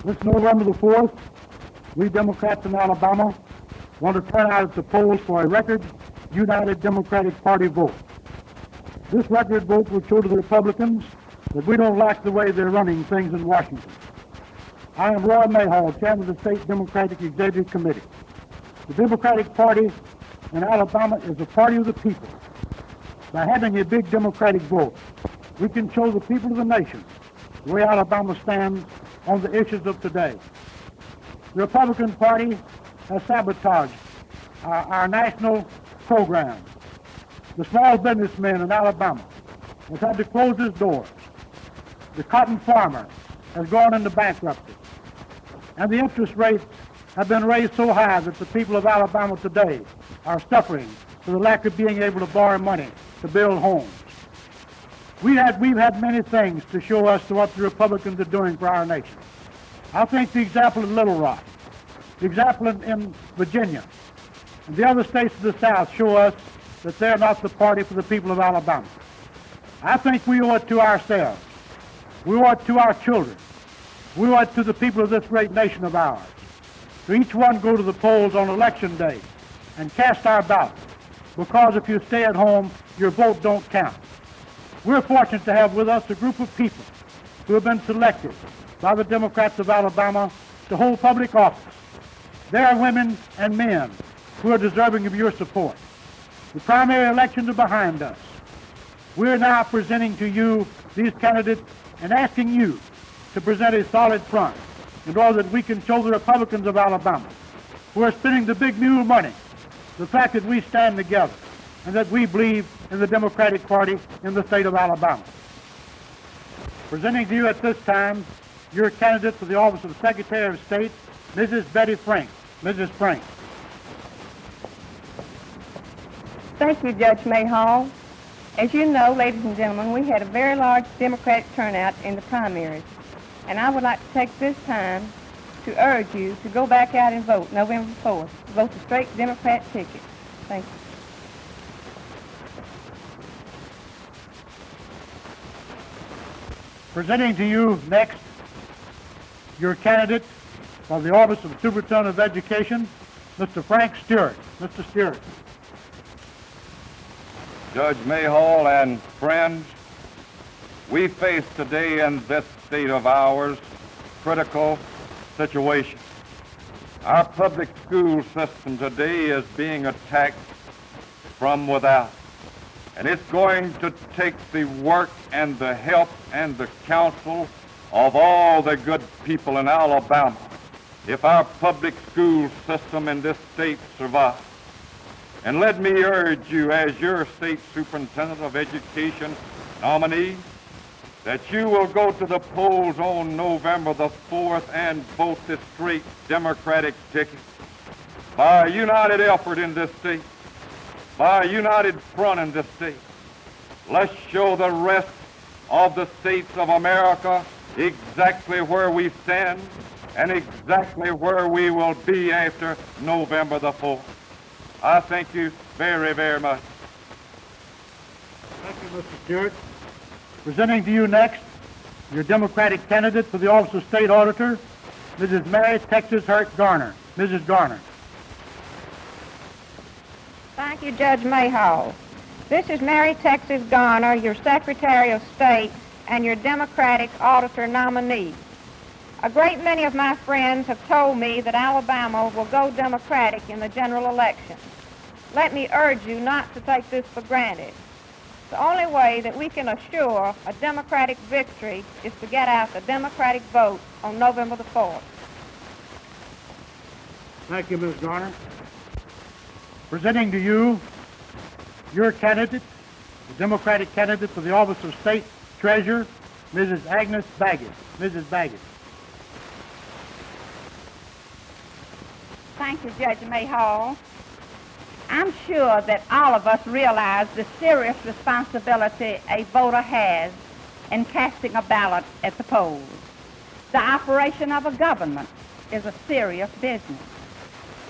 This November the 4th, we Democrats in Alabama want to turn out at the polls for a record United Democratic Party vote. This record vote will show to the Republicans that we don't like the way they're running things in Washington. I am Roy Mayhall, Chairman of the State Democratic Executive Committee. The Democratic Party in Alabama is the party of the people. By having a big Democratic vote, we can show the people of the nation the way Alabama stands on the issues of today. The Republican Party has sabotaged our national program. The small businessman in Alabama has had to close his doors. The cotton farmer has gone into bankruptcy. And the interest rates have been raised so high that the people of Alabama today are suffering for the lack of being able to borrow money to build homes. We've had many things to show us to what the Republicans are doing for our nation. I think the example of Little Rock, the example in Virginia, and the other states of the South show us that they're not the party for the people of Alabama. I think we owe it to ourselves. We owe it to our children. We owe it to the people of this great nation of ours. To each one go to the polls on election day and cast our ballot, because if you stay at home, your vote don't count. We're fortunate to have with us a group of people who have been selected by the Democrats of Alabama to hold public office. There are women and men who are deserving of your support. The primary elections are behind us. We're now presenting to you these candidates and asking you to present a solid front in order that we can show the Republicans of Alabama, who are spending the big mule money, the fact that we stand together and that we believe in the Democratic Party in the state of Alabama. Presenting to you at this time your candidate for the office of Secretary of State, Mrs. Betty Frank. Mrs. Frank. Thank you, Judge Mayhall. As you know, ladies and gentlemen, we had a very large Democratic turnout in the primaries. And I would like to take this time to urge you to go back out and vote November 4th. Vote the straight Democrat ticket. Thank you. Presenting to you next your candidate for the office of Superintendent of Education, Mr. Frank Stewart. Mr. Stewart. Judge Mayhall and friends, we face today in this state of ours critical situation. Our public school system today is being attacked from without. And it's going to take the work and the help and the counsel of all the good people in Alabama if our public school system in this state survives. And let me urge you, as your state superintendent of education nominee, that you will go to the polls on November the 4th and vote the straight Democratic ticket. By a united effort in this state, by a united front in this state, let's show the rest of the states of America exactly where we stand and exactly where we will be after November the 4th. I thank you very, very much. Thank you, Mr. Stewart. Presenting to you next your Democratic candidate for the office of State Auditor, Mrs. Mary Texas Hurt Garner. Mrs. Garner. Thank you, Judge Mayhall. This is Mary Texas Garner, your Secretary of State and your Democratic Auditor nominee. A great many of my friends have told me that Alabama will go Democratic in the general election. Let me urge you not to take this for granted. The only way that we can assure a Democratic victory is to get out the Democratic vote on November the 4th. Thank you, Ms. Garner. Presenting to you your candidate, the Democratic candidate for the office of State Treasurer, Mrs. Agnes Baggett. Mrs. Baggett. Thank you, Judge Mayhall. I'm sure that all of us realize the serious responsibility a voter has in casting a ballot at the polls. The operation of a government is a serious business.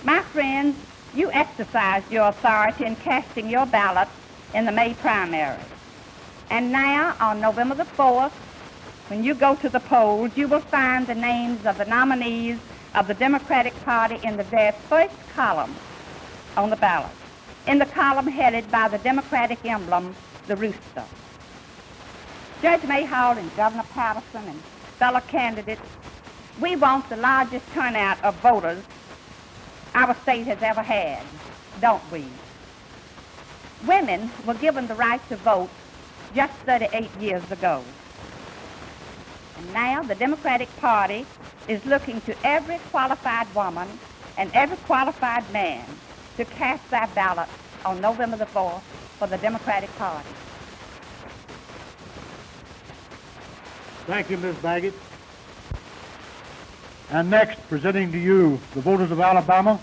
My friends, you exercised your authority in casting your ballot in the May primary. And now, on November the 4th, When you go to the polls, you will find the names of the nominees of the Democratic Party in the very first column on the ballot, in the column headed by the Democratic emblem, the rooster. Judge Mayhall and Governor Patterson and fellow candidates, we want the largest turnout of voters our state has ever had, don't we? Women were given the right to vote just 38 years ago. And now the Democratic Party is looking to every qualified woman and every qualified man to cast their ballot on November the 4th for the Democratic Party. Thank you, Ms. Baggett. And next, presenting to you, the voters of Alabama,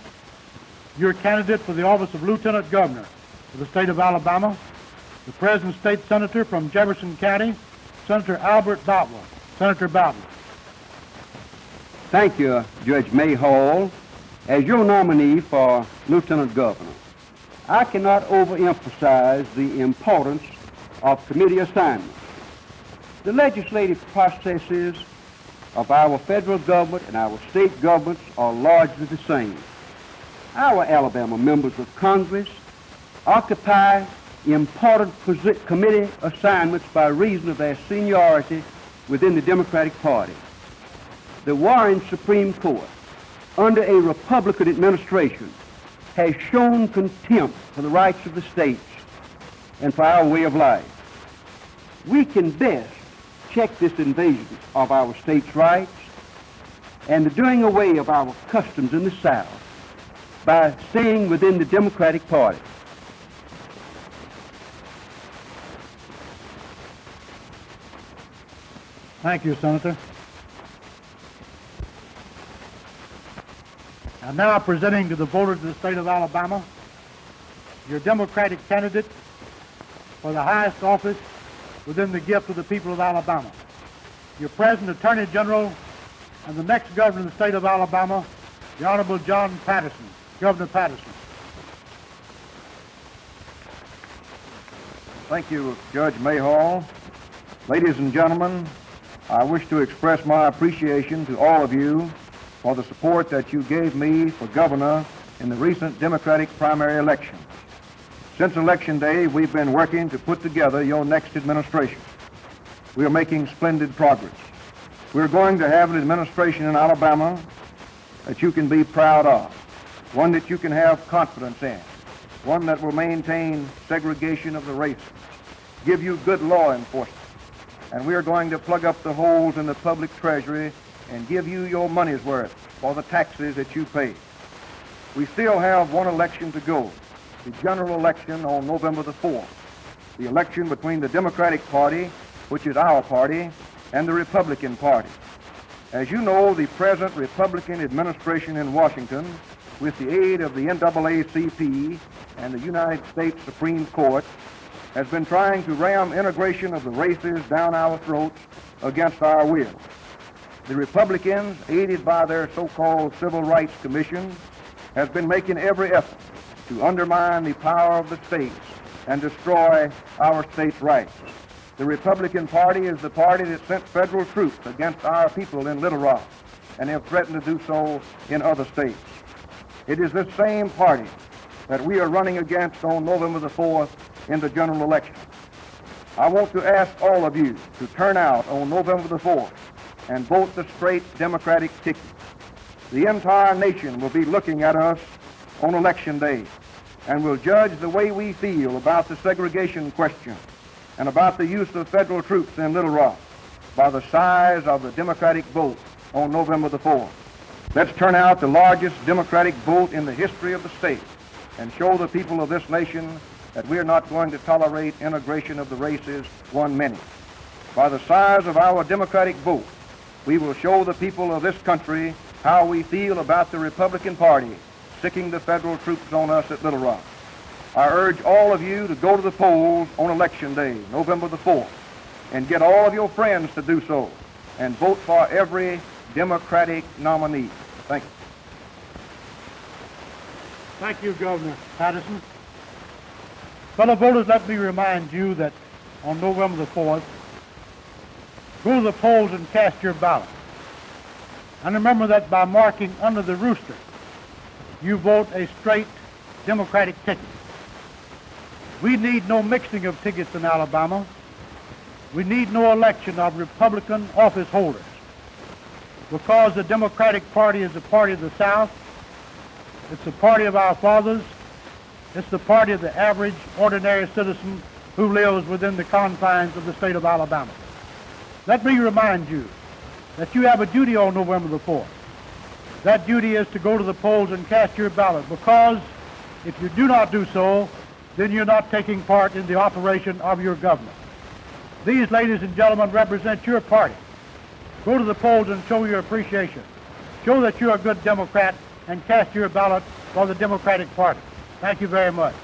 your candidate for the office of Lieutenant Governor of the state of Alabama, the present state senator from Jefferson County, Senator Albert Boutwell. Senator Bowden. Thank you, Judge Mayhall. As your nominee for Lieutenant Governor, I cannot overemphasize the importance of committee assignments. The legislative processes of our federal government and our state governments are largely the same. Our Alabama members of Congress occupy important committee assignments by reason of their seniority within the Democratic Party. The Warren Supreme Court, under a Republican administration, has shown contempt for the rights of the states and for our way of life. We can best check this invasion of our states' rights and the doing away of our customs in the South by staying within the Democratic Party. Thank you, Senator. And now presenting to the voters of the state of Alabama, your Democratic candidate for the highest office within the gift of the people of Alabama, your present Attorney General and the next governor of the state of Alabama, the Honorable John Patterson, Governor Patterson. Thank you, Judge Mayhall. Ladies and gentlemen, I wish to express my appreciation to all of you for the support that you gave me for governor in the recent Democratic primary election. Since Election Day, we've been working to put together your next administration. We are making splendid progress. We're going to have an administration in Alabama that you can be proud of, one that you can have confidence in, one that will maintain segregation of the races, give you good law enforcement, and we are going to plug up the holes in the public treasury and give you your money's worth for the taxes that you pay. We still have one election to go, the general election on November the 4th, the election between the Democratic Party, which is our party, and the Republican Party. As you know, the present Republican administration in Washington, with the aid of the NAACP and the United States Supreme Court, has been trying to ram integration of the races down our throats against our will. The Republicans, aided by their so-called Civil Rights Commission, has been making every effort to undermine the power of the states and destroy our states' rights. The Republican Party is the party that sent federal troops against our people in Little Rock and have threatened to do so in other states. It is this same party that we are running against on November the 4th in the general election. I want to ask all of you to turn out on November the 4th and vote the straight Democratic ticket. The entire nation will be looking at us on Election Day and will judge the way we feel about the segregation question and about the use of federal troops in Little Rock by the size of the Democratic vote on November the 4th. Let's turn out the largest Democratic vote in the history of the state and show the people of this nation that we are not going to tolerate integration of the races one minute. By the size of our Democratic vote, we will show the people of this country how we feel about the Republican Party sticking the federal troops on us at Little Rock. I urge all of you to go to the polls on Election Day, November the 4th, and get all of your friends to do so, and vote for every Democratic nominee. Thank you. Thank you, Governor Patterson. Fellow voters, let me remind you that on November the 4th, Go to the polls and cast your ballot. And remember that by marking under the rooster, you vote a straight Democratic ticket. We need no mixing of tickets in Alabama. We need no election of Republican office holders, because the Democratic Party is the party of the South. It's the party of our fathers. It's the party of the average, ordinary citizen who lives within the confines of the state of Alabama. Let me remind you that you have a duty on November the 4th. That duty is to go to the polls and cast your ballot, because if you do not do so, then you're not taking part in the operation of your government. These, ladies and gentlemen, represent your party. Go to the polls and show your appreciation. Show that you're a good Democrat and cast your ballot for the Democratic Party. Thank you very much.